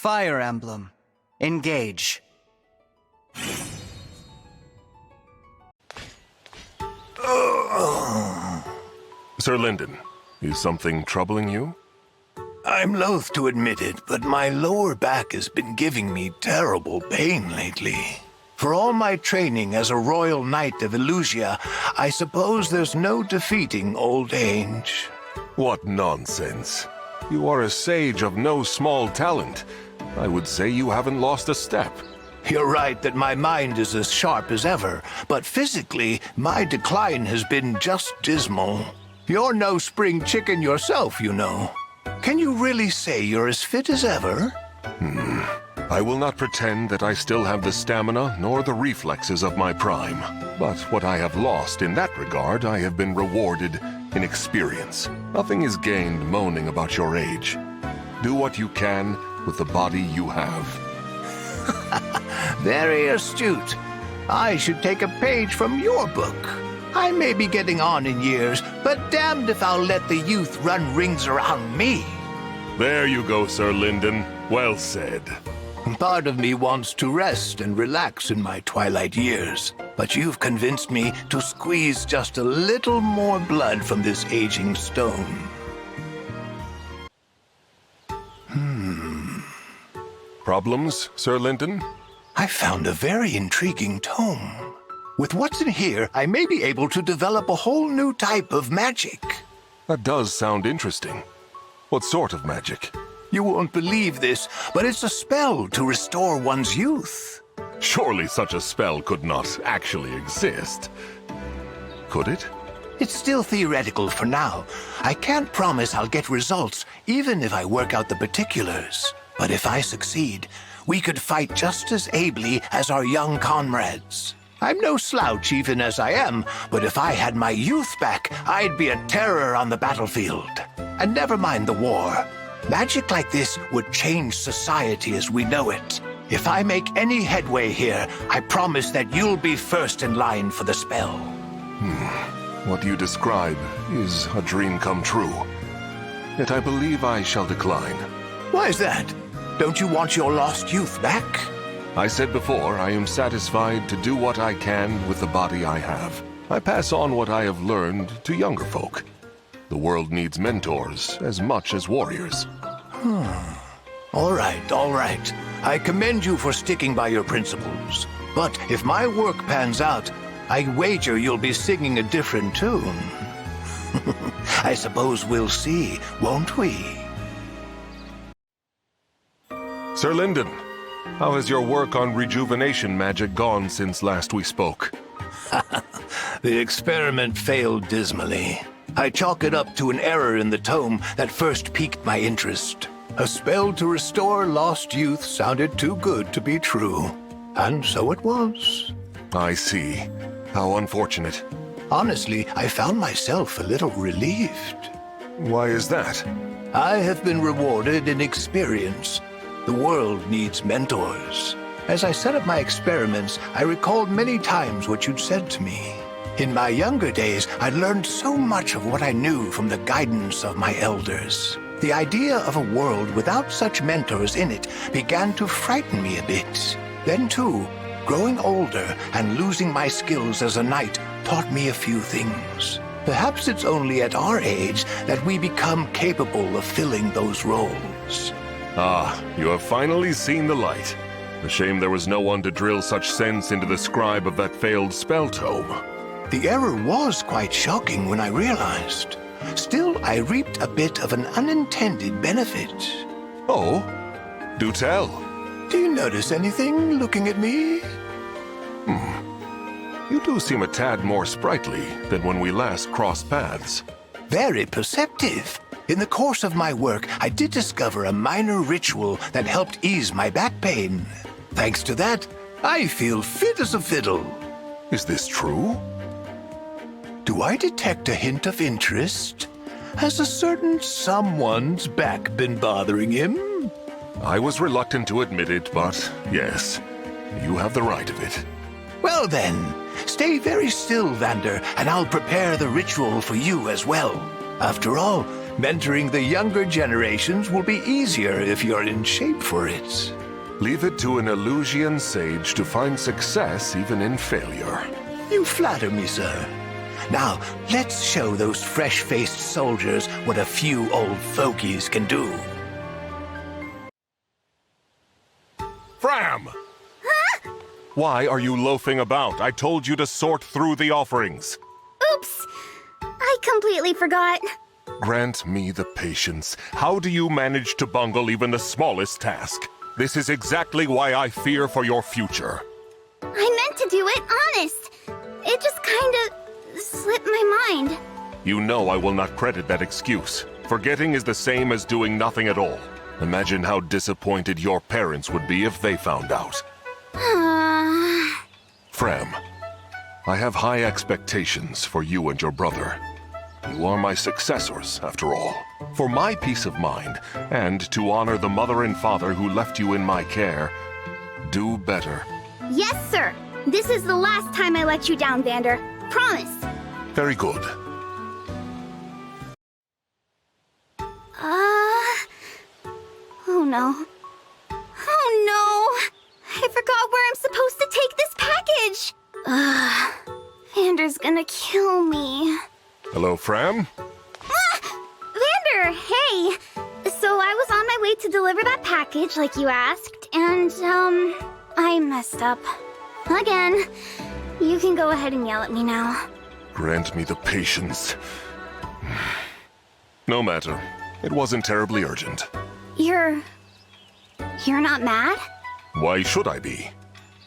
Fire Emblem. Engage. Sir Linden, is something troubling you? I'm loath to admit it, but my lower back has been giving me terrible pain lately. For all my training as a royal knight of Illusia, I suppose there's no defeating old age. What nonsense. You are a sage of no small talent. I would say you haven't lost a step. You're right that my mind is as sharp as ever, but physically, my decline has been just dismal. You're no spring chicken yourself, you know. Can you really say you're as fit as ever? I will not pretend that I still have the stamina nor the reflexes of my prime. But what I have lost in that regard, I have been rewarded in experience. Nothing is gained moaning about your age. Do what you can with the body you have. Very astute. I should take a page from your book. I may be getting on in years, but damned if I'll let the youth run rings around me. There you go, Sir Linden. Well said. Part of me wants to rest and relax in my twilight years, but you've convinced me to squeeze just a little more blood from this aging stone. Problems, Sir Linden? I found a very intriguing tome. With what's in here, I may be able to develop a whole new type of magic. That does sound interesting. What sort of magic? You won't believe this, but it's a spell to restore one's youth. Surely such a spell could not actually exist. Could it? It's still theoretical for now. I can't promise I'll get results, even if I work out the particulars. But if I succeed, we could fight just as ably as our young comrades. I'm no slouch even as I am, but if I had my youth back, I'd be a terror on the battlefield. And never mind the war. Magic like this would change society as we know it. If I make any headway here, I promise that you'll be first in line for the spell. What you describe is a dream come true. Yet I believe I shall decline. Why is that? Don't you want your lost youth back? I said before, I am satisfied to do what I can with the body I have. I pass on what I have learned to younger folk. The world needs mentors as much as warriors. All right. I commend you for sticking by your principles. But if my work pans out, I wager you'll be singing a different tune. I suppose we'll see, won't we? Sir Linden, how has your work on rejuvenation magic gone since last we spoke? The experiment failed dismally. I chalk it up to an error in the tome that first piqued my interest. A spell to restore lost youth sounded too good to be true. And so it was. I see. How unfortunate. Honestly, I found myself a little relieved. Why is that? I have been rewarded in experience. The world needs mentors. As I set up my experiments, I recalled many times what you'd said to me. In my younger days, I'd learned so much of what I knew from the guidance of my elders. The idea of a world without such mentors in it began to frighten me a bit. Then too, growing older and losing my skills as a knight taught me a few things. Perhaps it's only at our age that we become capable of filling those roles. Ah, you have finally seen the light. A shame there was no one to drill such sense into the scribe of that failed spell tome. The error was quite shocking when I realized. Still, I reaped a bit of an unintended benefit. Oh? Do tell. Do you notice anything looking at me? You do seem a tad more sprightly than when we last crossed paths. Very perceptive. In the course of my work, I did discover a minor ritual that helped ease my back pain. Thanks to that, I feel fit as a fiddle. Is this true? Do I detect a hint of interest? Has a certain someone's back been bothering him? I was reluctant to admit it, but yes, you have the right of it. Well then, stay very still, Vander, and I'll prepare the ritual for you as well. After all, Mentoring the younger generations will be easier if you're in shape for it. Leave it to an Illusian sage to find success even in failure. You flatter me, sir. Now, let's show those fresh-faced soldiers what a few old fogies can do. Fram! Huh? Why are you loafing about? I told you to sort through the offerings. Oops! I completely forgot. Grant me the patience. How do you manage to bungle even the smallest task? This is exactly why I fear for your future. I meant to do it, honest. It just kinda slipped my mind. You know I will not credit that excuse. Forgetting is the same as doing nothing at all. Imagine how disappointed your parents would be if they found out. Fram, I have high expectations for you and your brother. You are my successors, after all. For my peace of mind, and to honor the mother and father who left you in my care, do better. Yes, sir. This is the last time I let you down, Vander. Promise. Very good. Oh no. Oh no! I forgot where I'm supposed to take this package! Vander's gonna kill me. Hello, Fram? Vander, hey! So I was on my way to deliver that package like you asked, and, I messed up. Again. You can go ahead and yell at me now. Grant me the patience. No matter. It wasn't terribly urgent. You're not mad? Why should I be?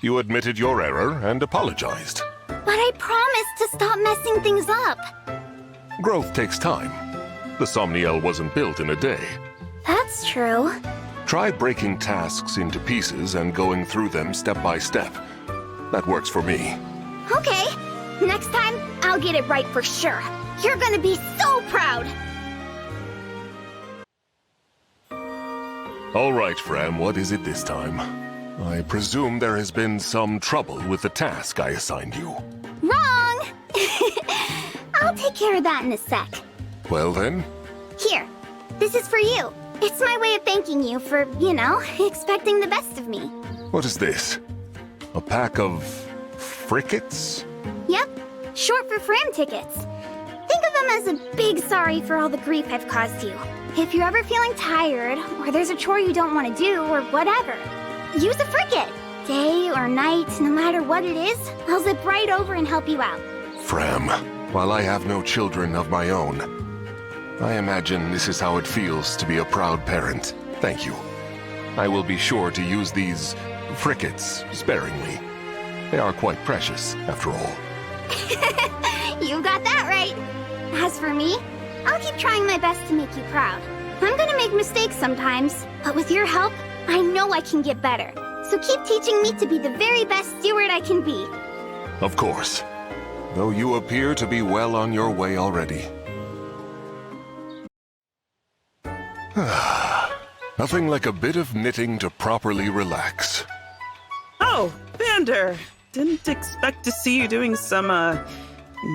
You admitted your error and apologized. But I promised to stop messing things up. Growth takes time. The Somniel wasn't built in a day. That's true. Try breaking tasks into pieces and going through them step by step. That works for me. Okay. Next time, I'll get it right for sure. You're gonna be so proud! All right, Fram, what is it this time? I presume there has been some trouble with the task I assigned you. Wrong! I'll take care of that in a sec. Well then? Here, this is for you. It's my way of thanking you for, you know, expecting the best of me. What is this? A pack of frickets? Yep, short for Fram tickets. Think of them as a big sorry for all the grief I've caused you. If you're ever feeling tired, or there's a chore you don't want to do, or whatever, use a frigate. Day or night, no matter what it is, I'll zip right over and help you out. Fram, while I have no children of my own, I imagine this is how it feels to be a proud parent. Thank you. I will be sure to use these frickets sparingly. They are quite precious, after all. You got that right. As for me, I'll keep trying my best to make you proud. I'm gonna make mistakes sometimes, but with your help, I know I can get better. So keep teaching me to be the very best steward I can be. Of course. Though you appear to be well on your way already. Nothing like a bit of knitting to properly relax. Oh, Vander! Didn't expect to see you doing some,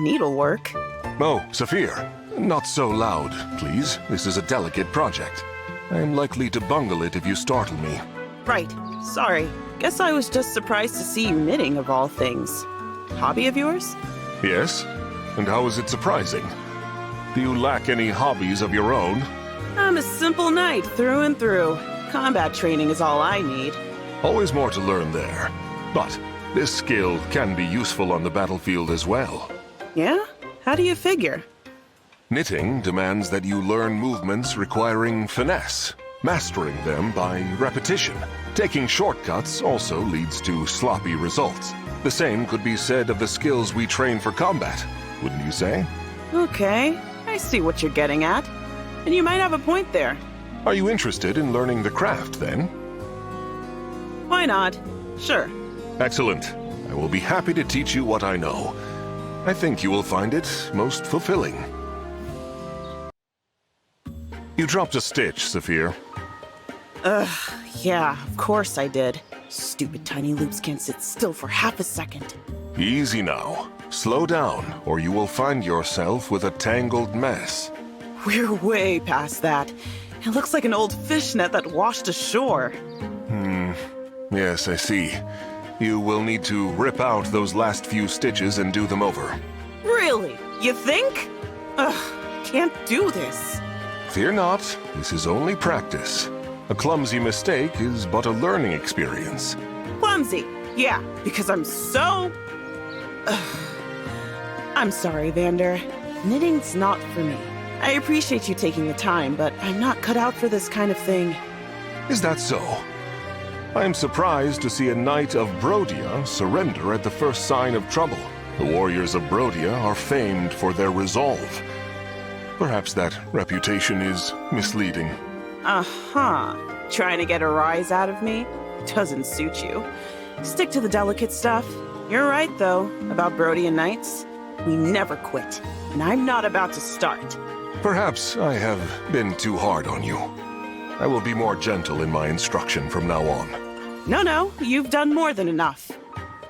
needlework. Oh, Saphir. Not so loud, please. This is a delicate project. I am likely to bungle it if you startle me. Right. Sorry. Guess I was just surprised to see you knitting, of all things. Hobby of yours? Yes? And how is it surprising? Do you lack any hobbies of your own? I'm a simple knight through and through. Combat training is all I need. Always more to learn there. But this skill can be useful on the battlefield as well. Yeah? How do you figure? Knitting demands that you learn movements requiring finesse, mastering them by repetition. Taking shortcuts also leads to sloppy results. The same could be said of the skills we train for combat, wouldn't you say? Okay, I see what you're getting at. And you might have a point there. Are you interested in learning the craft, then? Why not? Sure. Excellent. I will be happy to teach you what I know. I think you will find it most fulfilling. You dropped a stitch, Saphir. Yeah, of course I did. Stupid tiny loops can't sit still for half a second. Easy now. Slow down, or you will find yourself with a tangled mess. We're way past that. It looks like an old fishnet that washed ashore. Yes, I see. You will need to rip out those last few stitches and do them over. Really? You think? Ugh, can't do this. Fear not, this is only practice. A clumsy mistake is but a learning experience. Clumsy. Yeah, because I'm so... I'm sorry, Vander. Knitting's not for me. I appreciate you taking the time, but I'm not cut out for this kind of thing. Is that so? I am surprised to see a knight of Brodia surrender at the first sign of trouble. The warriors of Brodia are famed for their resolve. Perhaps that reputation is misleading. Uh-huh. Trying to get a rise out of me? Doesn't suit you. Stick to the delicate stuff. You're right, though, about Brodian knights. We never quit, and I'm not about to start. Perhaps I have been too hard on you. I will be more gentle in my instruction from now on. No, you've done more than enough.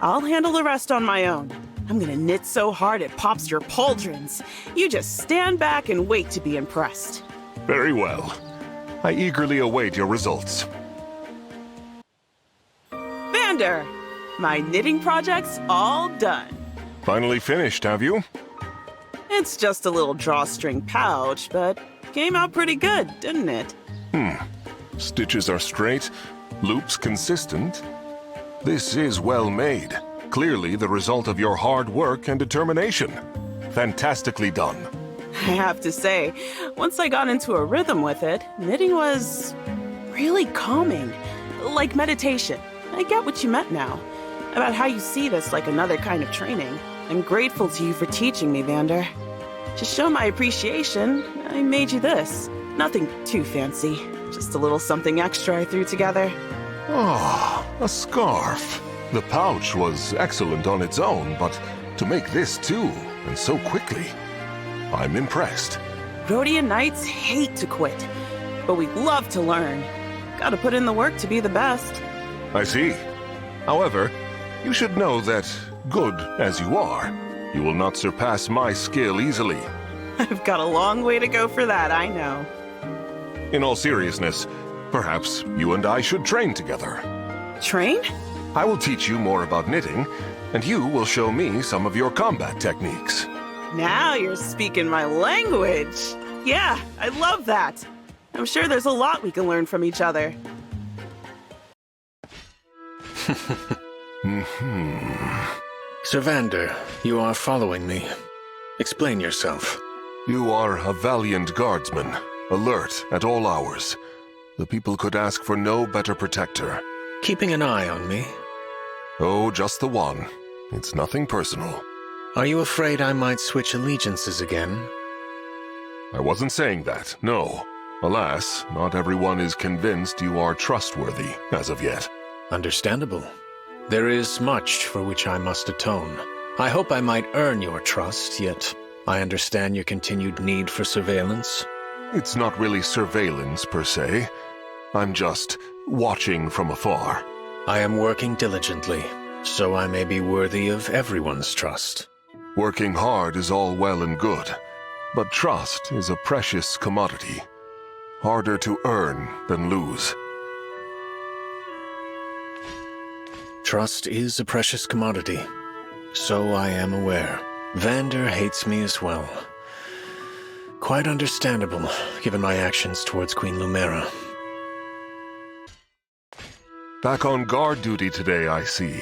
I'll handle the rest on my own. I'm gonna knit so hard it pops your pauldrons. You just stand back and wait to be impressed. Very well. I eagerly await your results. Vander, my knitting project's all done. Finally finished, have you? It's just a little drawstring pouch, but came out pretty good, didn't it? Stitches are straight, loops consistent. This is well made. Clearly the result of your hard work and determination. Fantastically done. I have to say, once I got into a rhythm with it, knitting was really calming, like meditation. I get what you meant now, about how you see this like another kind of training. I'm grateful to you for teaching me, Vander. To show my appreciation, I made you this. Nothing too fancy, just a little something extra I threw together. Oh, a scarf. The pouch was excellent on its own, but to make this too, and so quickly, I'm impressed. Rhodian knights hate to quit, but we love to learn. Gotta put in the work to be the best. I see. However, you should know that, good as you are, you will not surpass my skill easily. I've got a long way to go for that, I know. In all seriousness, perhaps you and I should train together. Train? I will teach you more about knitting, and you will show me some of your combat techniques. Now you're speaking my language. Yeah, I love that. I'm sure there's a lot we can learn from each other. Sir Vander, you are following me. Explain yourself. You are a valiant guardsman, alert at all hours. The people could ask for no better protector. Keeping an eye on me. Oh, just the one. It's nothing personal. Are you afraid I might switch allegiances again? I wasn't saying that, no. Alas, not everyone is convinced you are trustworthy as of yet. Understandable. There is much for which I must atone. I hope I might earn your trust, yet I understand your continued need for surveillance. It's not really surveillance per se. I'm just watching from afar. I am working diligently, so I may be worthy of everyone's trust. Working hard is all well and good, but trust is a precious commodity. Harder to earn than lose. Trust is a precious commodity. So I am aware. Vander hates me as well. Quite understandable, given my actions towards Queen Lumera. Back on guard duty today, I see.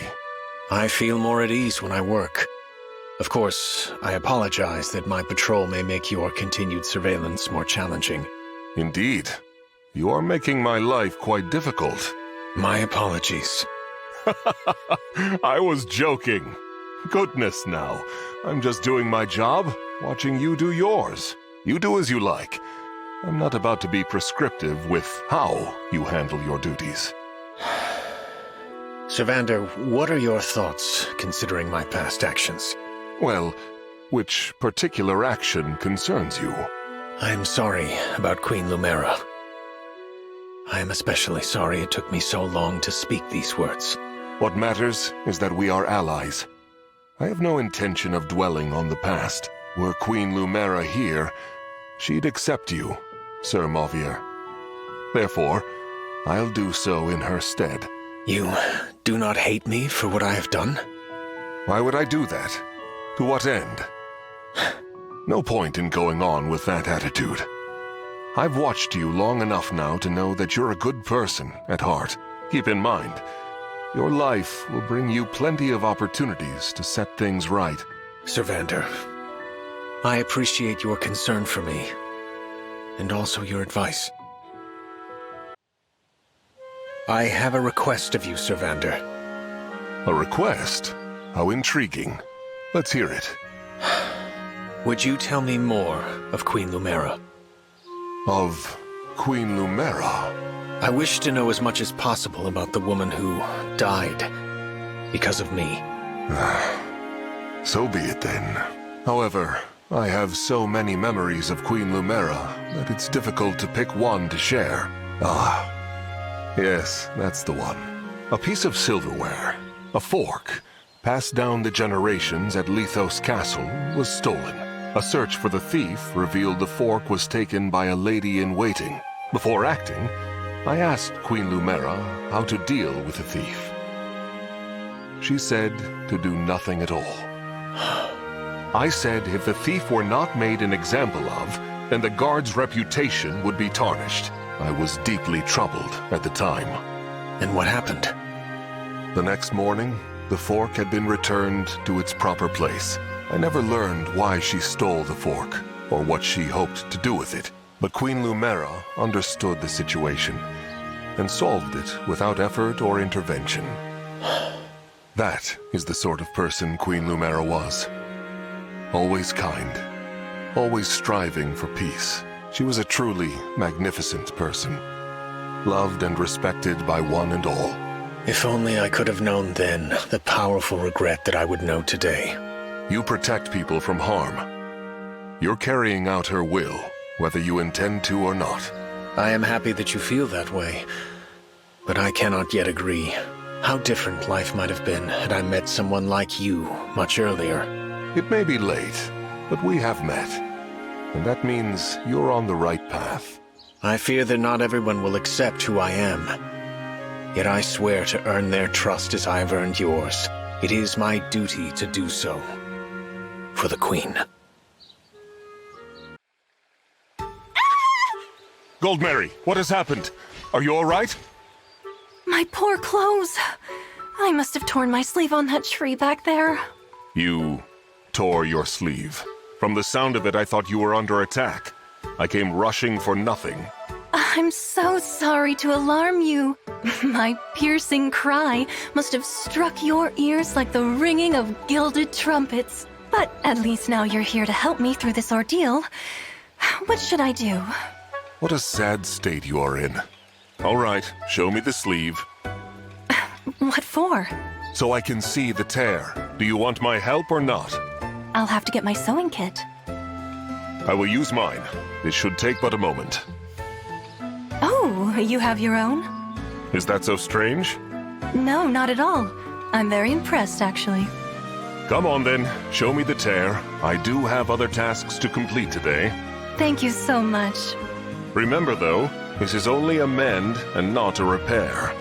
I feel more at ease when I work. Of course, I apologize that my patrol may make your continued surveillance more challenging. Indeed. You are making my life quite difficult. My apologies. I was joking. Goodness now. I'm just doing my job, watching you do yours. You do as you like. I'm not about to be prescriptive with how you handle your duties. Sir Vander, what are your thoughts, considering my past actions? Well, which particular action concerns you? I am sorry about Queen Lumera. I am especially sorry it took me so long to speak these words. What matters is that we are allies. I have no intention of dwelling on the past. Were Queen Lumera here, she'd accept you, Sir Mauvier. Therefore, I'll do so in her stead. You do not hate me for what I have done? Why would I do that? To what end? No point in going on with that attitude. I've watched you long enough now to know that you're a good person at heart. Keep in mind, your life will bring you plenty of opportunities to set things right. Sir Vander, I appreciate your concern for me, and also your advice. I have a request of you, Sir Vander. A request? How intriguing. Let's hear it. Would you tell me more of Queen Lumera? Of Queen Lumera? I wish to know as much as possible about the woman who died because of me. So be it then. However, I have so many memories of Queen Lumera that it's difficult to pick one to share. Ah, yes, that's the one. A piece of silverware, a fork, passed down the generations at Lethos Castle, was stolen. A search for the thief revealed the fork was taken by a lady-in-waiting. Before acting, I asked Queen Lumera how to deal with the thief. She said to do nothing at all. I said if the thief were not made an example of, then the guard's reputation would be tarnished. I was deeply troubled at the time. And what happened? The next morning, the fork had been returned to its proper place. I never learned why she stole the fork, or what she hoped to do with it. But Queen Lumera understood the situation, and solved it without effort or intervention. That is the sort of person Queen Lumera was. Always kind, always striving for peace. She was a truly magnificent person, loved and respected by one and all. If only I could have known then the powerful regret that I would know today. You protect people from harm. You're carrying out her will, whether you intend to or not. I am happy that you feel that way, but I cannot yet agree. How different life might have been had I met someone like you much earlier. It may be late, but we have met. And that means you're on the right path. I fear that not everyone will accept who I am. Yet I swear to earn their trust as I've earned yours. It is my duty to do so. For the Queen. Goldmary, what has happened? Are you all right? My poor clothes. I must have torn my sleeve on that tree back there. You tore your sleeve. From the sound of it, I thought you were under attack. I came rushing for nothing. I'm so sorry to alarm you. My piercing cry must have struck your ears like the ringing of gilded trumpets. But at least now you're here to help me through this ordeal. What should I do? What a sad state you are in. All right, show me the sleeve. What for? So I can see the tear. Do you want my help or not? I'll have to get my sewing kit. I will use mine. It should take but a moment. Oh, you have your own? Is that so strange? No, not at all. I'm very impressed, actually. Come on then, show me the tear. I do have other tasks to complete today. Thank you so much. Remember though, this is only a mend and not a repair.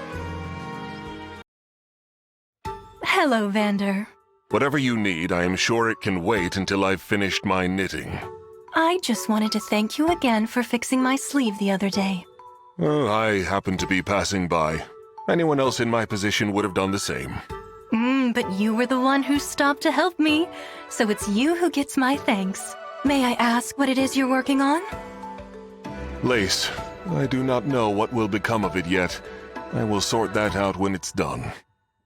Hello, Vander. Whatever you need, I am sure it can wait until I've finished my knitting. I just wanted to thank you again for fixing my sleeve the other day. I happened to be passing by. Anyone else in my position would have done the same. But you were the one who stopped to help me, so it's you who gets my thanks. May I ask what it is you're working on? Lace. I do not know what will become of it yet. I will sort that out when it's done.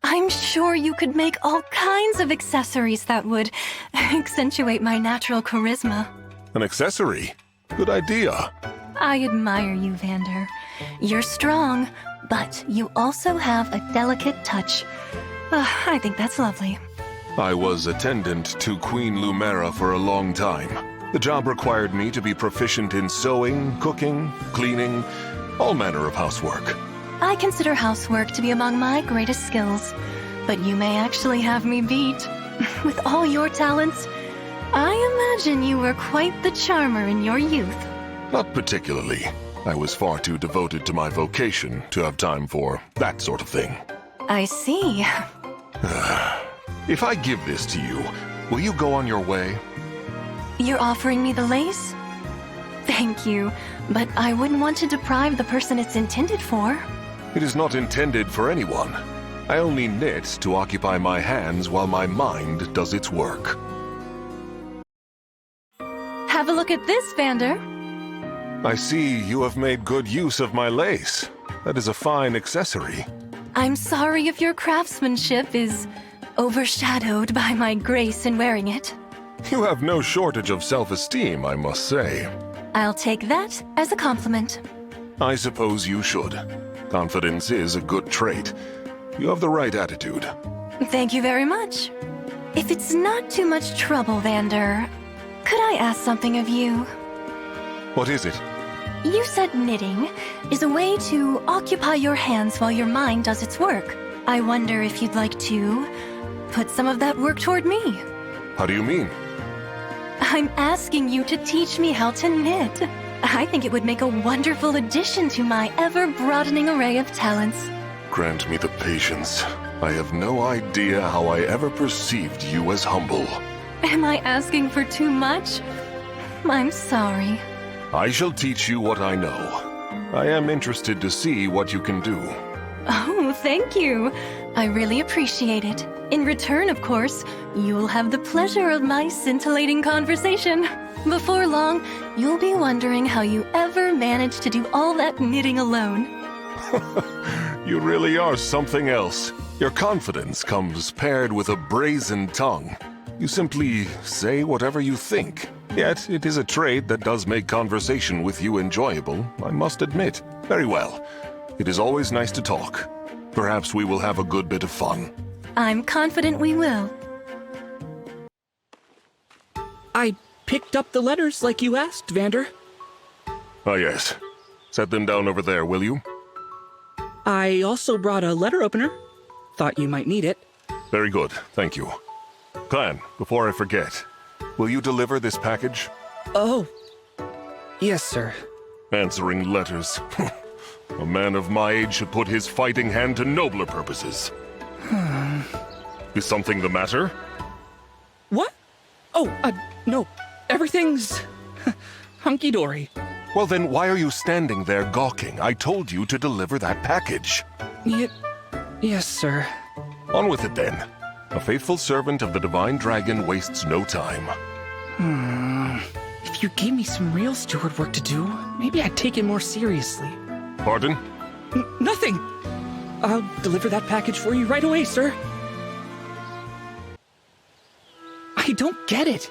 I'm sure you could make all kinds of accessories that would accentuate my natural charisma. An accessory? Good idea. I admire you, Vander. You're strong, but you also have a delicate touch. I think that's lovely. I was attendant to Queen Lumera for a long time. The job required me to be proficient in sewing, cooking, cleaning, all manner of housework. I consider housework to be among my greatest skills, but you may actually have me beat. With all your talents, I imagine you were quite the charmer in your youth. Not particularly. I was far too devoted to my vocation to have time for that sort of thing. I see. If I give this to you, will you go on your way? You're offering me the lace? Thank you, but I wouldn't want to deprive the person it's intended for. It is not intended for anyone. I only knit to occupy my hands while my mind does its work. Have a look at this, Vander. I see you have made good use of my lace. That is a fine accessory. I'm sorry if your craftsmanship is overshadowed by my grace in wearing it. You have no shortage of self-esteem, I must say. I'll take that as a compliment. I suppose you should. Confidence is a good trait. You have the right attitude. Thank you very much. If it's not too much trouble, Vander, could I ask something of you? What is it? You said knitting is a way to occupy your hands while your mind does its work. I wonder if you'd like to put some of that work toward me. How do you mean? I'm asking you to teach me how to knit. I think it would make a wonderful addition to my ever-broadening array of talents. Grant me the patience. I have no idea how I ever perceived you as humble. Am I asking for too much? I'm sorry. I shall teach you what I know. I am interested to see what you can do. Oh, thank you. I really appreciate it. In return, of course, you'll have the pleasure of my scintillating conversation. Before long, you'll be wondering how you ever managed to do all that knitting alone. You really are something else. Your confidence comes paired with a brazen tongue. You simply say whatever you think. Yet, it is a trait that does make conversation with you enjoyable, I must admit. Very well. It is always nice to talk. Perhaps we will have a good bit of fun. I'm confident we will. I picked up the letters like you asked, Vander. Ah, yes. Set them down over there, will you? I also brought a letter opener. Thought you might need it. Very good, thank you. Clan, before I forget, will you deliver this package? Oh. Yes, sir. Answering letters. A man of my age should put his fighting hand to nobler purposes. Is something the matter? What? Oh, no. Everything's hunky-dory. Well then, why are you standing there gawking? I told you to deliver that package. Yes, sir. On with it then. A faithful servant of the Divine Dragon wastes no time. If you gave me some real steward work to do, maybe I'd take it more seriously. Pardon? Nothing! I'll deliver that package for you right away, sir. I don't get it.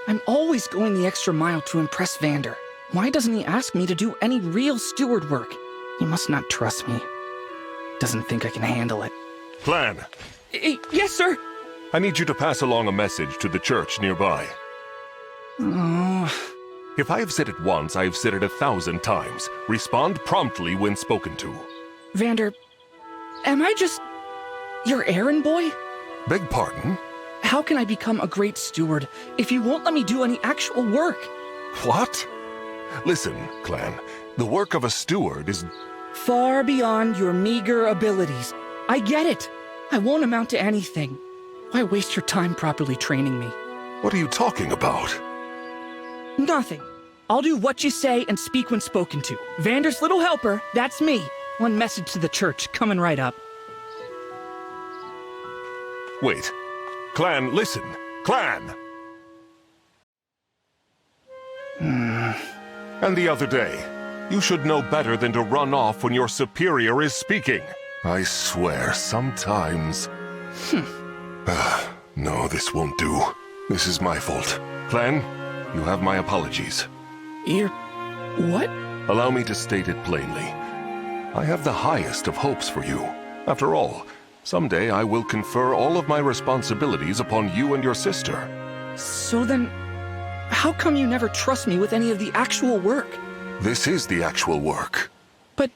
I'm always going the extra mile to impress Vander. Why doesn't he ask me to do any real steward work? He must not trust me. Doesn't think I can handle it. Clan! Yes, sir! I need you to pass along a message to the church nearby. Oh. If I have said it once, I have said it 1,000 times. Respond promptly when spoken to. Vander, am I just your errand boy? Beg pardon? How can I become a great steward if you won't let me do any actual work? What? Listen, Clan, the work of a steward is... Far beyond your meager abilities. I get it. I won't amount to anything. Why waste your time properly training me? What are you talking about? Nothing. I'll do what you say and speak when spoken to. Vander's little helper, that's me. One message to the church, coming right up. Wait. Clan, listen. Clan! And the other day, you should know better than to run off when your superior is speaking. I swear, sometimes... No, this won't do. This is my fault. Clan, you have my apologies. You're... what? Allow me to state it plainly. I have the highest of hopes for you. After all, someday I will confer all of my responsibilities upon you and your sister. So then, how come you never trust me with any of the actual work? This is the actual work. But...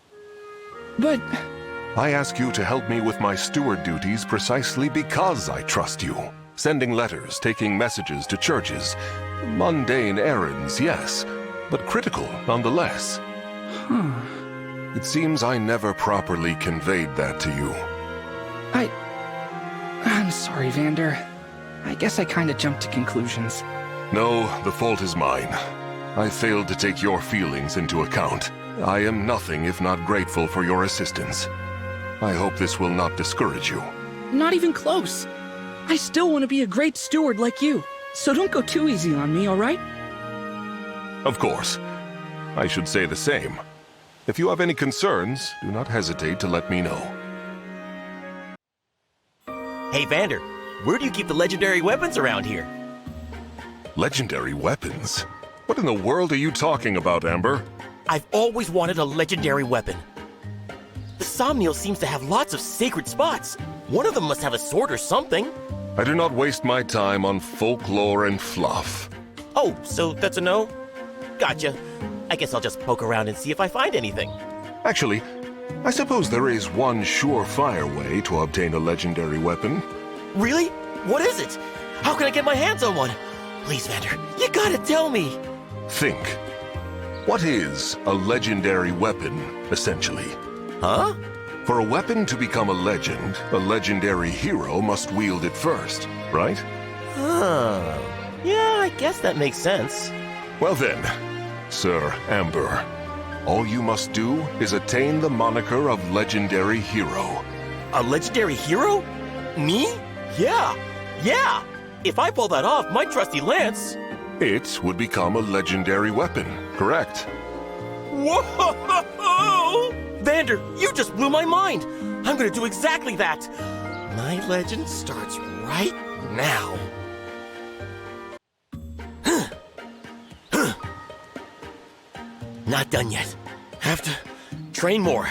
I ask you to help me with my steward duties precisely because I trust you. Sending letters, taking messages to churches. Mundane errands, yes, but critical nonetheless. It seems I never properly conveyed that to you. I'm sorry, Vander. I guess I kinda jumped to conclusions. No, the fault is mine. I failed to take your feelings into account. I am nothing if not grateful for your assistance. I hope this will not discourage you. Not even close. I still want to be a great steward like you, so don't go too easy on me, alright? Of course. I should say the same. If you have any concerns, do not hesitate to let me know. Hey, Vander, where do you keep the legendary weapons around here? Legendary weapons? What in the world are you talking about, Amber? I've always wanted a legendary weapon. The Somniel seems to have lots of sacred spots. One of them must have a sword or something. I do not waste my time on folklore and fluff. Oh, so that's a no? Gotcha. I guess I'll just poke around and see if I find anything. Actually, I suppose there is one surefire way to obtain a legendary weapon. Really? What is it? How can I get my hands on one? Please, Vander, you gotta tell me. Think. What is a legendary weapon, essentially? Huh? For a weapon to become a legend, a legendary hero must wield it first, right? Huh. Yeah, I guess that makes sense. Well then, Sir Amber, all you must do is attain the moniker of legendary hero. A legendary hero? Me? Yeah. If I pull that off, my trusty lance... It would become a legendary weapon, correct? Whoa! Vander, you just blew my mind. I'm gonna do exactly that. My legend starts right now. Not done yet. Have to train more.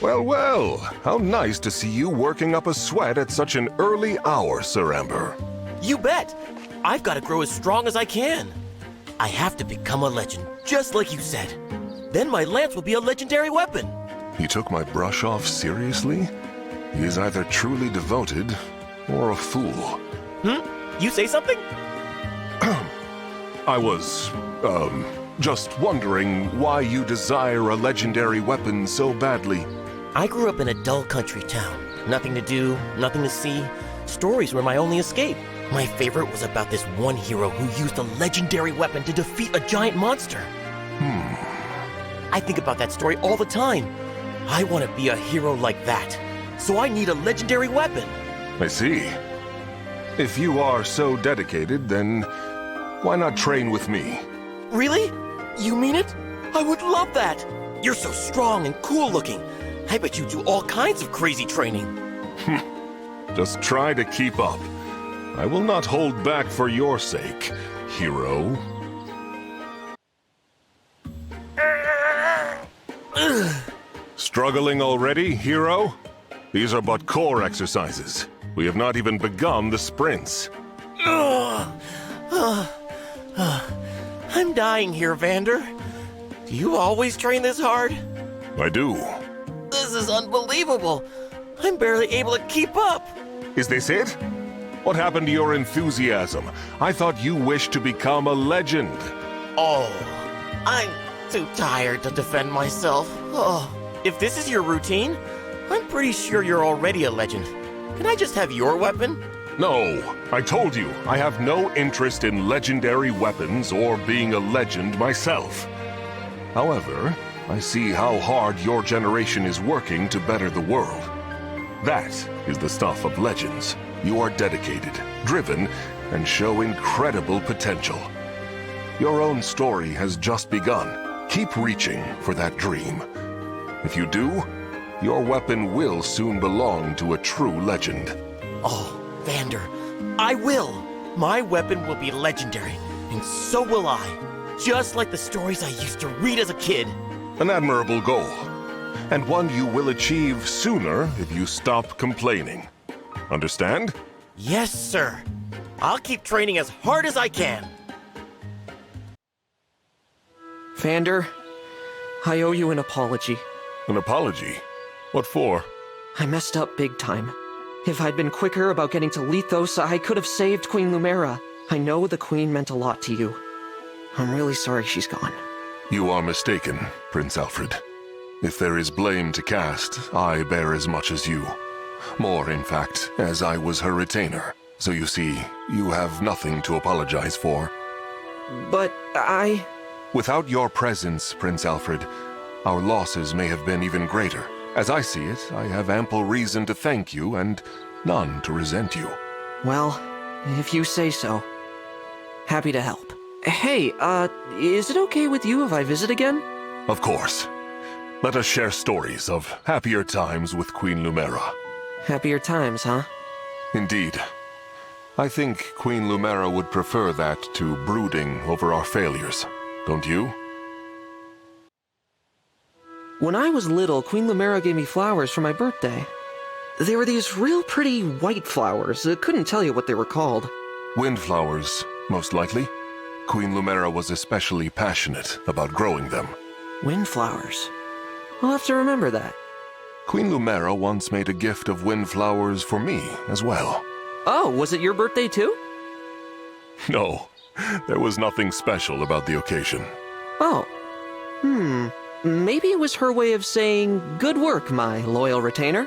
Well, how nice to see you working up a sweat at such an early hour, Sir Amber. You bet. I've got to grow as strong as I can. I have to become a legend, just like you said. Then my lance will be a legendary weapon. He took my brush off seriously? He is either truly devoted or a fool. You say something? I was, just wondering why you desire a legendary weapon so badly. I grew up in a dull country town. Nothing to do, nothing to see. Stories were my only escape. My favorite was about this one hero who used a legendary weapon to defeat a giant monster. I think about that story all the time. I want to be a hero like that. So I need a legendary weapon. I see. If you are so dedicated, then why not train with me? Really? You mean it? I would love that. You're so strong and cool looking. I bet you do all kinds of crazy training. Just try to keep up. I will not hold back for your sake, hero. Struggling already, hero? These are but core exercises. We have not even begun the sprints. I'm dying here, Vander. Do you always train this hard? I do. This is unbelievable. I'm barely able to keep up. Is this it? What happened to your enthusiasm? I thought you wished to become a legend. Oh, I'm too tired to defend myself. Oh, if this is your routine, I'm pretty sure you're already a legend. Can I just have your weapon? No, I told you, I have no interest in legendary weapons or being a legend myself. However, I see how hard your generation is working to better the world. That is the stuff of legends. You are dedicated, driven, and show incredible potential. Your own story has just begun. Keep reaching for that dream. If you do, your weapon will soon belong to a true legend. Oh, Vander, I will. My weapon will be legendary, and so will I. Just like the stories I used to read as a kid. An admirable goal, and one you will achieve sooner if you stop complaining. Understand? Yes, sir. I'll keep training as hard as I can. Vander, I owe you an apology. An apology? What for? I messed up big time. If I'd been quicker about getting to Lethos, I could have saved Queen Lumera. I know the Queen meant a lot to you. I'm really sorry she's gone. You are mistaken, Prince Alfred. If there is blame to cast, I bear as much as you. More, in fact, as I was her retainer. So you see, you have nothing to apologize for. But Without your presence, Prince Alfred, our losses may have been even greater. As I see it, I have ample reason to thank you and none to resent you. Well, if you say so. Happy to help. Hey, is it okay with you if I visit again? Of course. Let us share stories of happier times with Queen Lumera. Happier times, huh? Indeed. I think Queen Lumera would prefer that to brooding over our failures. Don't you? When I was little, Queen Lumera gave me flowers for my birthday. They were these real pretty white flowers. I couldn't tell you what they were called. Windflowers, most likely. Queen Lumera was especially passionate about growing them. Windflowers. I'll have to remember that. Queen Lumera once made a gift of windflowers for me as well. Oh, was it your birthday too? No, there was nothing special about the occasion. Oh. Maybe it was her way of saying, "Good work, my loyal retainer."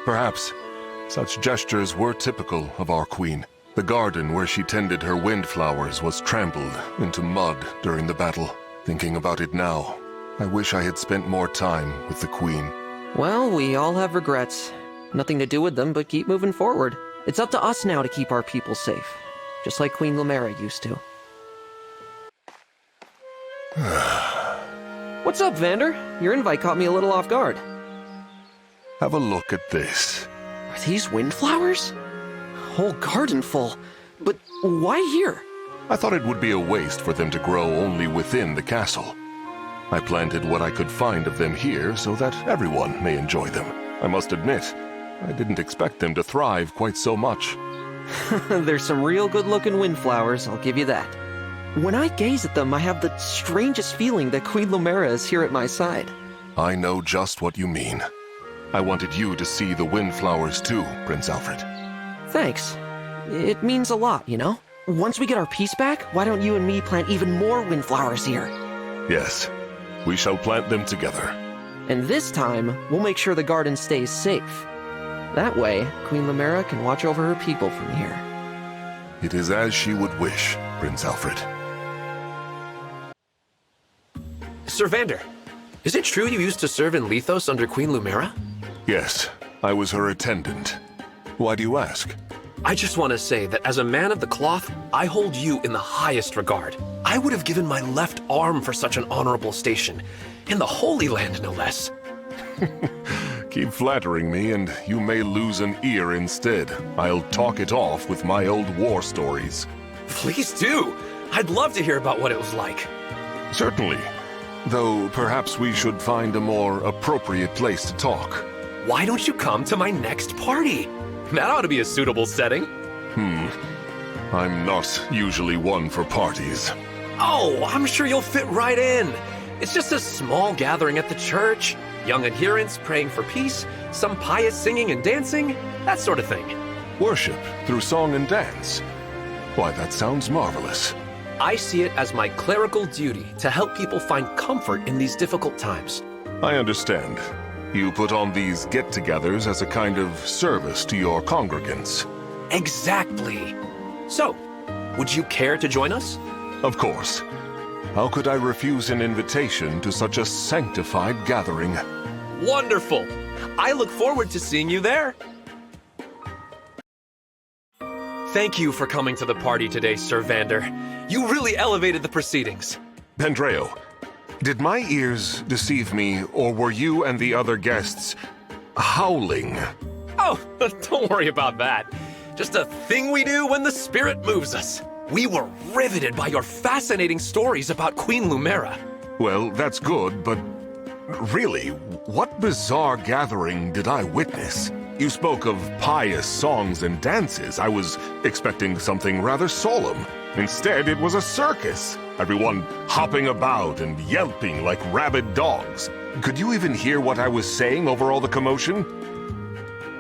Perhaps. Such gestures were typical of our queen. The garden where she tended her windflowers was trampled into mud during the battle. Thinking about it now, I wish I had spent more time with the queen. Well, we all have regrets. Nothing to do with them but keep moving forward. It's up to us now to keep our people safe, just like Queen Lumera used to. What's up, Vander? Your invite caught me a little off guard. Have a look at this. Are these windflowers? Whole garden full. But why here? I thought it would be a waste for them to grow only within the castle. I planted what I could find of them here so that everyone may enjoy them. I must admit, I didn't expect them to thrive quite so much. There's some real good-looking windflowers, I'll give you that. When I gaze at them, I have the strangest feeling that Queen Lumera is here at my side. I know just what you mean. I wanted you to see the windflowers too, Prince Alfred. Thanks. It means a lot, you know? Once we get our peace back, why don't you and me plant even more windflowers here? Yes, we shall plant them together. And this time, we'll make sure the garden stays safe. That way, Queen Lumera can watch over her people from here. It is as she would wish, Prince Alfred. Sir Vander, is it true you used to serve in Lethos under Queen Lumera? Yes, I was her attendant. Why do you ask? I just want to say that as a man of the cloth, I hold you in the highest regard. I would have given my left arm for such an honorable station. In the Holy Land, no less. Keep flattering me and you may lose an ear instead. I'll talk it off with my old war stories. Please do. I'd love to hear about what it was like. Certainly. Though perhaps we should find a more appropriate place to talk. Why don't you come to my next party? That ought to be a suitable setting. I'm not usually one for parties. Oh, I'm sure you'll fit right in. It's just a small gathering at the church. Young adherents praying for peace, some pious singing and dancing, that sort of thing. Worship through song and dance. Why, that sounds marvelous. I see it as my clerical duty to help people find comfort in these difficult times. I understand. You put on these get-togethers as a kind of service to your congregants. Exactly. So, would you care to join us? Of course. How could I refuse an invitation to such a sanctified gathering? Wonderful! I look forward to seeing you there. Thank you for coming to the party today, Sir Vander. You really elevated the proceedings. Pendreo, did my ears deceive me, or were you and the other guests howling? Oh, don't worry about that. Just a thing we do when the spirit moves us. We were riveted by your fascinating stories about Queen Lumera. Well, that's good, but really, what bizarre gathering did I witness? You spoke of pious songs and dances. I was expecting something rather solemn. Instead, it was a circus. Everyone hopping about and yelping like rabid dogs. Could you even hear what I was saying over all the commotion?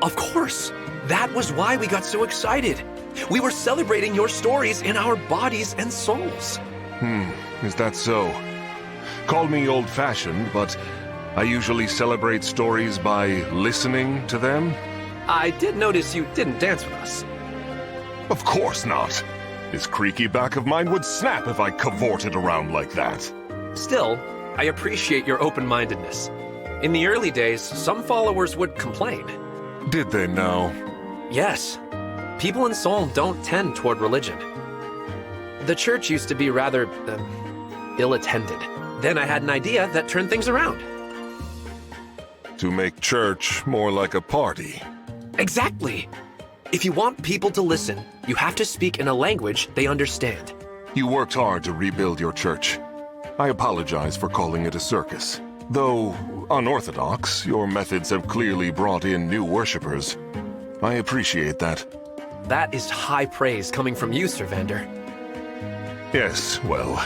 Of course. That was why we got so excited. We were celebrating your stories in our bodies and souls. Is that so? Call me old-fashioned, but I usually celebrate stories by listening to them. I did notice you didn't dance with us. Of course not. This creaky back of mine would snap if I cavorted around like that. Still, I appreciate your open-mindedness. In the early days, some followers would complain. Did they now? Yes. People in Seoul don't tend toward religion. The church used to be rather, ill-attended. Then I had an idea that turned things around. To make church more like a party. Exactly! If you want people to listen, you have to speak in a language they understand. You worked hard to rebuild your church. I apologize for calling it a circus. Though unorthodox, your methods have clearly brought in new worshippers. I appreciate that. That is high praise coming from you, Sir Vander. Yes, well,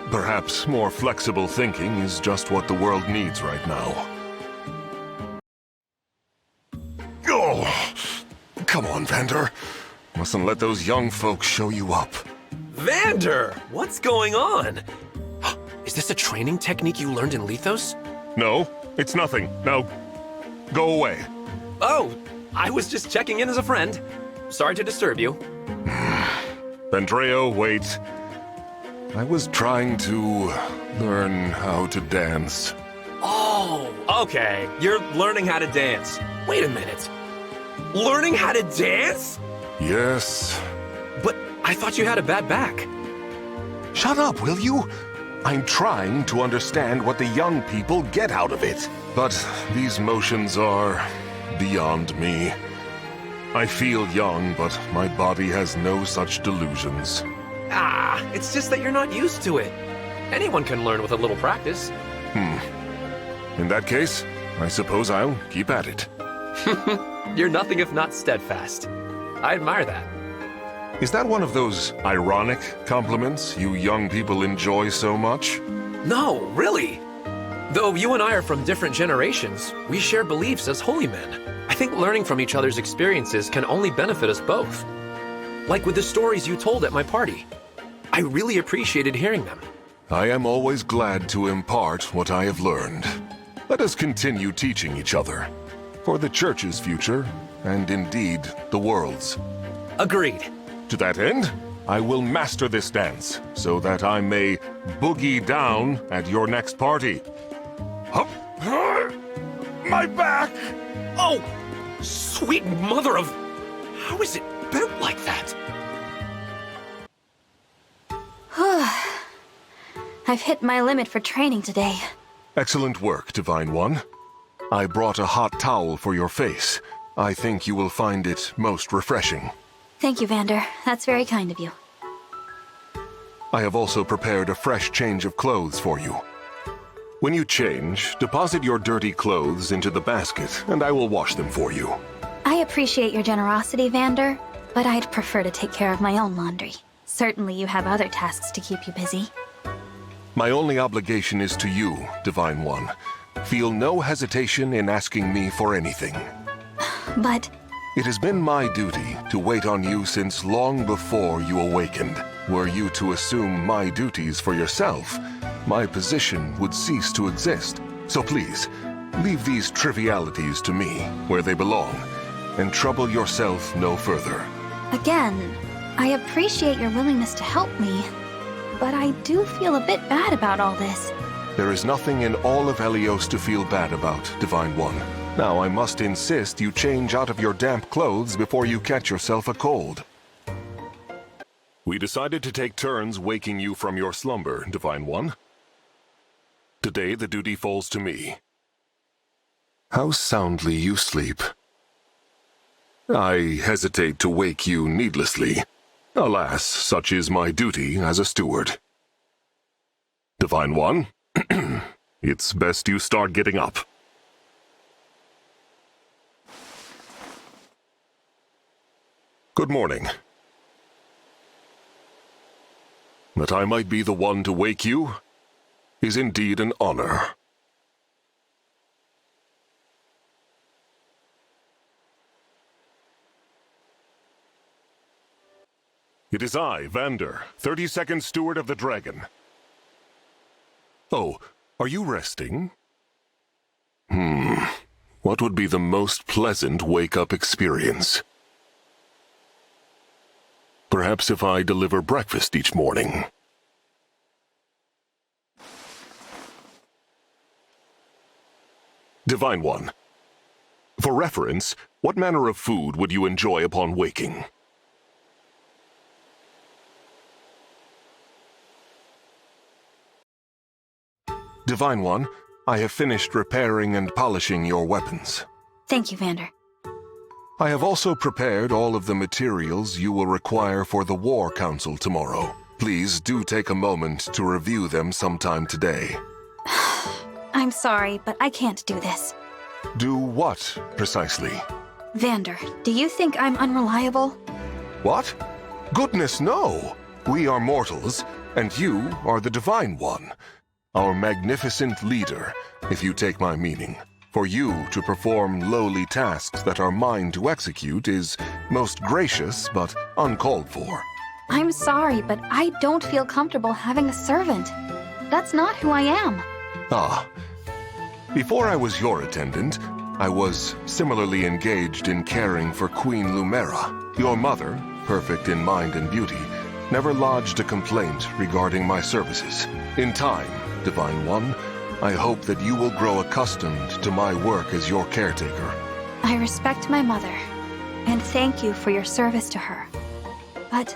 perhaps more flexible thinking is just what the world needs right now. Oh, come on, Vander. Mustn't let those young folks show you up. Vander! What's going on? Is this a training technique you learned in Lithos? No, it's nothing. Now, go away. Oh, I was just checking in as a friend. Sorry to disturb you. Vendreo, wait. I was trying to learn how to dance. Oh, okay. You're learning how to dance. Wait a minute. Learning how to dance? Yes. But I thought you had a bad back. Shut up, will you? I'm trying to understand what the young people get out of it. But these motions are beyond me. I feel young, but my body has no such delusions. Ah, it's just that you're not used to it. Anyone can learn with a little practice. In that case, I suppose I'll keep at it. You're nothing if not steadfast. I admire that. Is that one of those ironic compliments you young people enjoy so much? No, really. Though you and I are from different generations, we share beliefs as holy men. I think learning from each other's experiences can only benefit us both. Like with the stories you told at my party. I really appreciated hearing them. I am always glad to impart what I have learned. Let us continue teaching each other. For the church's future, and indeed the world's. Agreed. To that end, I will master this dance, so that I may boogie down at your next party. Hup! My back! Oh! Sweet mother of... How is it built like that? I've hit my limit for training today. Excellent work, Divine One. I brought a hot towel for your face. I think you will find it most refreshing. Thank you, Vander. That's very kind of you. I have also prepared a fresh change of clothes for you. When you change, deposit your dirty clothes into the basket, and I will wash them for you. I appreciate your generosity, Vander, but I'd prefer to take care of my own laundry. Certainly you have other tasks to keep you busy. My only obligation is to you, Divine One. Feel no hesitation in asking me for anything. But... It has been my duty to wait on you since long before you awakened. Were you to assume my duties for yourself, my position would cease to exist. So please, leave these trivialities to me, where they belong, and trouble yourself no further. Again, I appreciate your willingness to help me, but I do feel a bit bad about all this. There is nothing in all of Helios to feel bad about, Divine One. Now I must insist you change out of your damp clothes before you catch yourself a cold. We decided to take turns waking you from your slumber, Divine One. Today the duty falls to me. How soundly you sleep. I hesitate to wake you needlessly. Alas, such is my duty as a steward. Divine One, it's best you start getting up. Good morning. That I might be the one to wake you is indeed an honor. It is I, Vander, 32nd Steward of the Dragon. Oh, are you resting? What would be the most pleasant wake-up experience? Perhaps if I deliver breakfast each morning. Divine One, for reference, what manner of food would you enjoy upon waking? Divine One, I have finished repairing and polishing your weapons. Thank you, Vander. I have also prepared all of the materials you will require for the War Council tomorrow. Please do take a moment to review them sometime today. I'm sorry, but I can't do this. Do what, precisely? Vander, do you think I'm unreliable? What? Goodness, no! We are mortals, and you are the Divine One. Our magnificent leader, if you take my meaning. For you to perform lowly tasks that are mine to execute is most gracious but uncalled for. I'm sorry, but I don't feel comfortable having a servant. That's not who I am. Ah. Before I was your attendant, I was similarly engaged in caring for Queen Lumera. Your mother, perfect in mind and beauty, never lodged a complaint regarding my services. In time, Divine One, I hope that you will grow accustomed to my work as your caretaker. I respect my mother, and thank you for your service to her. But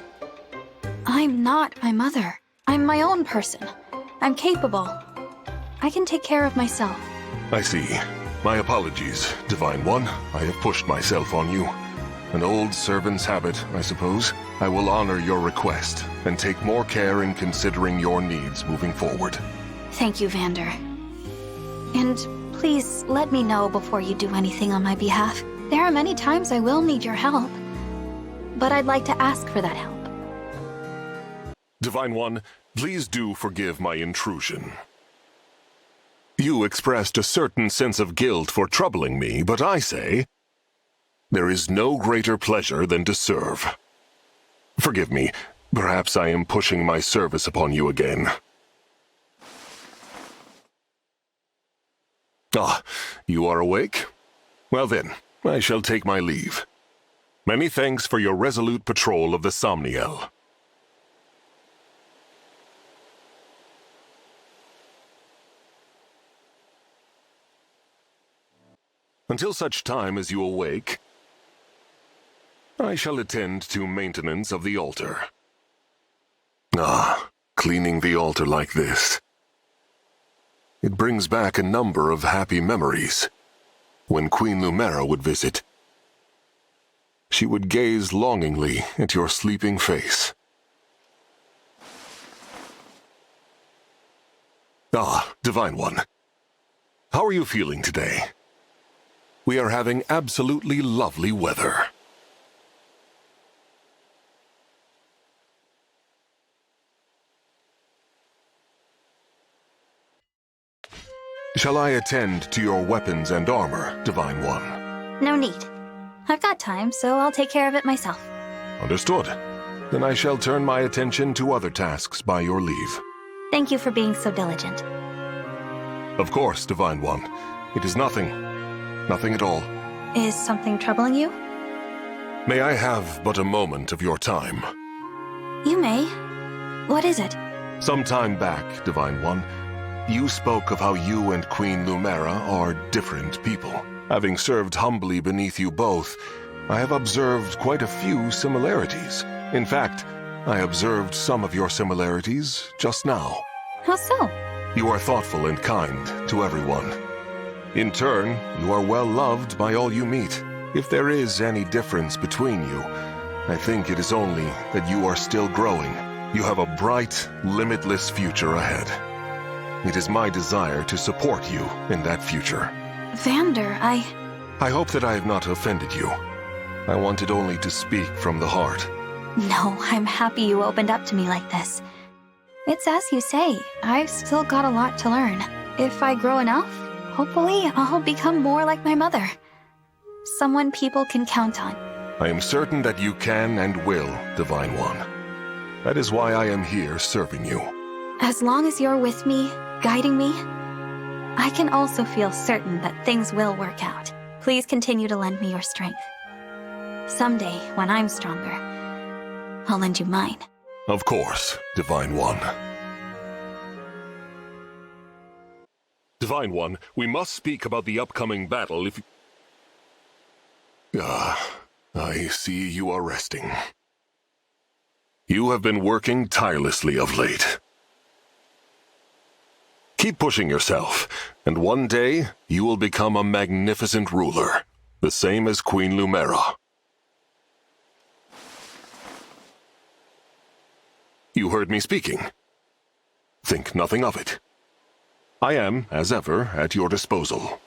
I'm not my mother. I'm my own person. I'm capable. I can take care of myself. I see. My apologies, Divine One. I have pushed myself on you. An old servant's habit, I suppose. I will honor your request and take more care in considering your needs moving forward. Thank you, Vander. And please let me know before you do anything on my behalf. There are many times I will need your help, but I'd like to ask for that help. Divine One, please do forgive my intrusion. You expressed a certain sense of guilt for troubling me, but I say, there is no greater pleasure than to serve. Forgive me, perhaps I am pushing my service upon you again. Ah, you are awake? Well then, I shall take my leave. Many thanks for your resolute patrol of the Somniel. Until such time as you awake, I shall attend to maintenance of the altar. Ah, cleaning the altar like this. It brings back a number of happy memories. When Queen Lumera would visit, she would gaze longingly at your sleeping face. Ah, Divine One, how are you feeling today? We are having absolutely lovely weather. Shall I attend to your weapons and armor, Divine One? No need. I've got time, so I'll take care of it myself. Understood. Then I shall turn my attention to other tasks by your leave. Thank you for being so diligent. Of course, Divine One. It is nothing. Nothing at all. Is something troubling you? May I have but a moment of your time? You may. What is it? Some time back, Divine One, you spoke of how you and Queen Lumera are different people. Having served humbly beneath you both, I have observed quite a few similarities. In fact, I observed some of your similarities just now. How so? You are thoughtful and kind to everyone. In turn, you are well loved by all you meet. If there is any difference between you, I think it is only that you are still growing. You have a bright, limitless future ahead. It is my desire to support you in that future. Vander, I hope that I have not offended you. I wanted only to speak from the heart. No, I'm happy you opened up to me like this. It's as you say, I've still got a lot to learn. If I grow enough, hopefully I'll become more like my mother. Someone people can count on. I am certain that you can and will, Divine One. That is why I am here serving you. As long as you're with me, guiding me, I can also feel certain that things will work out. Please continue to lend me your strength. Someday, when I'm stronger, I'll lend you mine. Of course, Divine One. Divine One, we must speak about the upcoming battle if... I see you are resting. You have been working tirelessly of late. Keep pushing yourself, and one day you will become a magnificent ruler, the same as Queen Lumera. You heard me speaking. Think nothing of it. I am, as ever, at your disposal.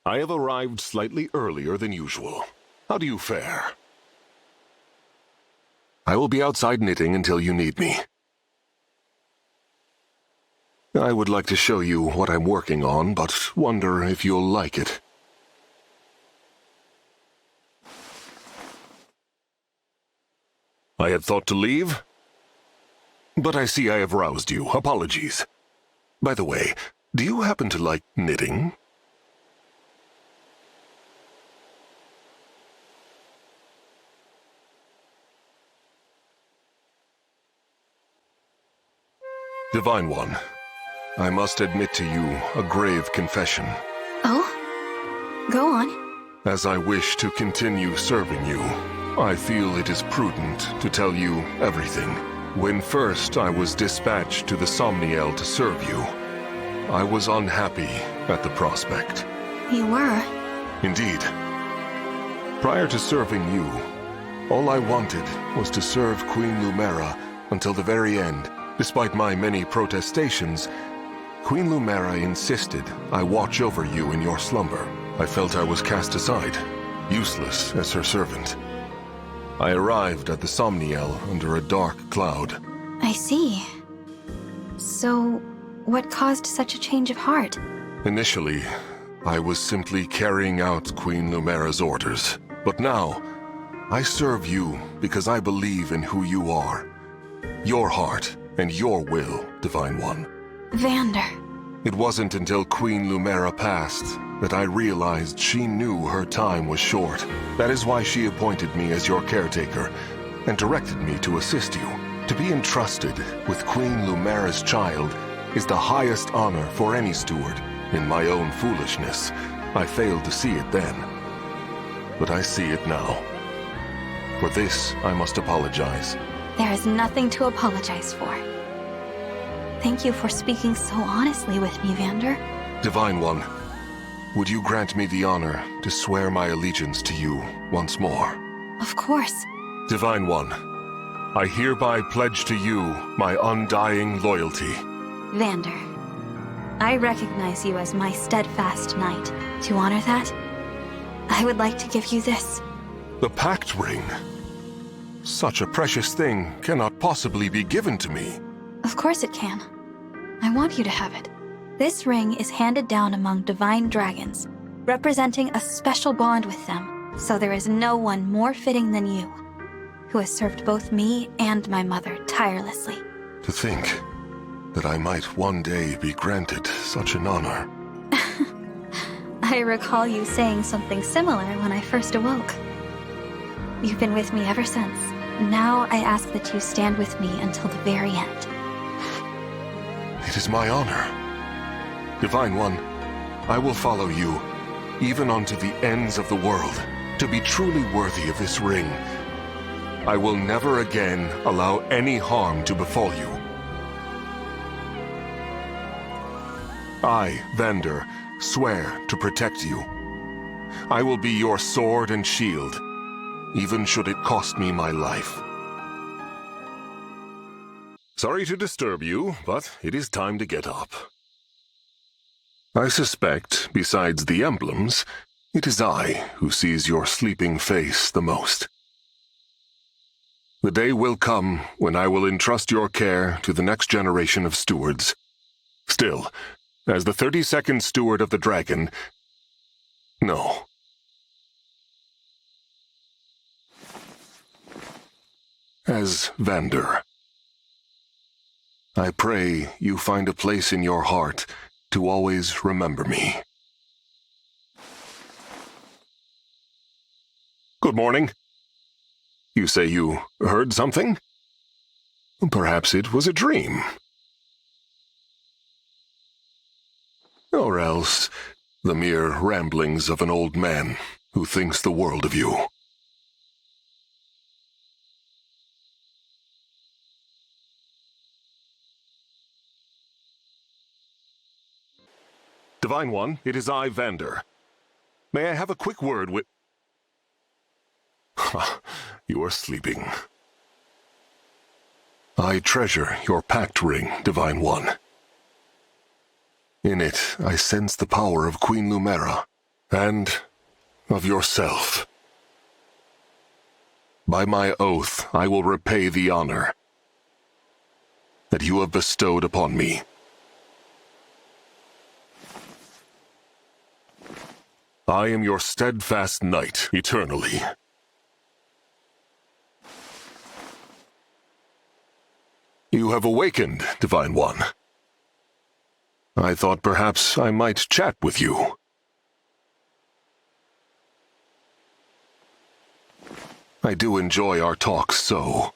I have arrived slightly earlier than usual. How do you fare? I will be outside knitting until you need me. I would like to show you what I'm working on, but wonder if you'll like it. I had thought to leave, but I see I have roused you. Apologies. By the way, do you happen to like knitting? Divine One, I must admit to you a grave confession. Oh? Go on. As I wish to continue serving you, I feel it is prudent to tell you everything. When first I was dispatched to the Somniel to serve you, I was unhappy at the prospect. You were? Indeed. Prior to serving you, all I wanted was to serve Queen Lumera until the very end. Despite my many protestations, Queen Lumera insisted I watch over you in your slumber. I felt I was cast aside, useless as her servant. I arrived at the Somniel under a dark cloud. I see. So, what caused such a change of heart? Initially, I was simply carrying out Queen Lumera's orders. But now, I serve you because I believe in who you are. Your heart and your will, Divine One. Vander. It wasn't until Queen Lumera passed that I realized she knew her time was short. That is why she appointed me as your caretaker and directed me to assist you. To be entrusted with Queen Lumera's child is the highest honor for any steward. In my own foolishness, I failed to see it then. But I see it now. For this, I must apologize. There is nothing to apologize for. Thank you for speaking so honestly with me, Vander. Divine One, would you grant me the honor to swear my allegiance to you once more? Of course. Divine One, I hereby pledge to you my undying loyalty. Vander, I recognize you as my steadfast knight. To honor that, I would like to give you this. The Pact Ring. Such a precious thing cannot possibly be given to me. Of course it can. I want you to have it. This ring is handed down among divine dragons, representing a special bond with them, so there is no one more fitting than you, who has served both me and my mother tirelessly. To think that I might one day be granted such an honor. I recall you saying something similar when I first awoke. You've been with me ever since. Now I ask that you stand with me until the very end. It is my honor. Divine One, I will follow you, even unto the ends of the world, to be truly worthy of this ring. I will never again allow any harm to befall you. I, Vander, swear to protect you. I will be your sword and shield, even should it cost me my life. Sorry to disturb you, but it is time to get up. I suspect, besides the emblems, it is I who sees your sleeping face the most. The day will come when I will entrust your care to the next generation of stewards. Still, as the 32nd steward of the dragon... No. As Vander. I pray you find a place in your heart to always remember me. Good morning. You say you heard something? Perhaps it was a dream. Or else the mere ramblings of an old man who thinks the world of you. Divine One, it is I, Vander. May I have a quick word with... You are sleeping. I treasure your pact ring, Divine One. In it, I sense the power of Queen Lumera, and of yourself. By my oath, I will repay the honor that you have bestowed upon me. I am your steadfast knight, eternally. You have awakened, Divine One. I thought perhaps I might chat with you. I do enjoy our talks so.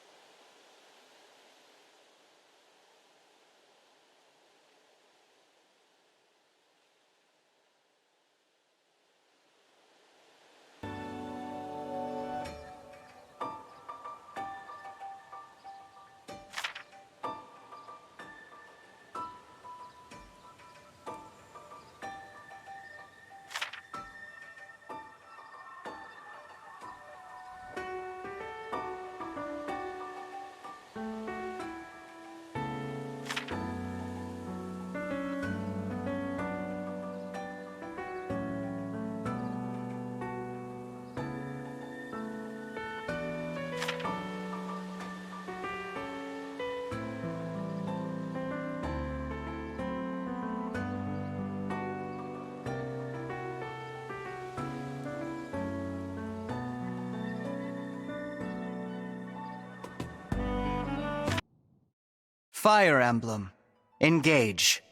Fire Emblem. Engage.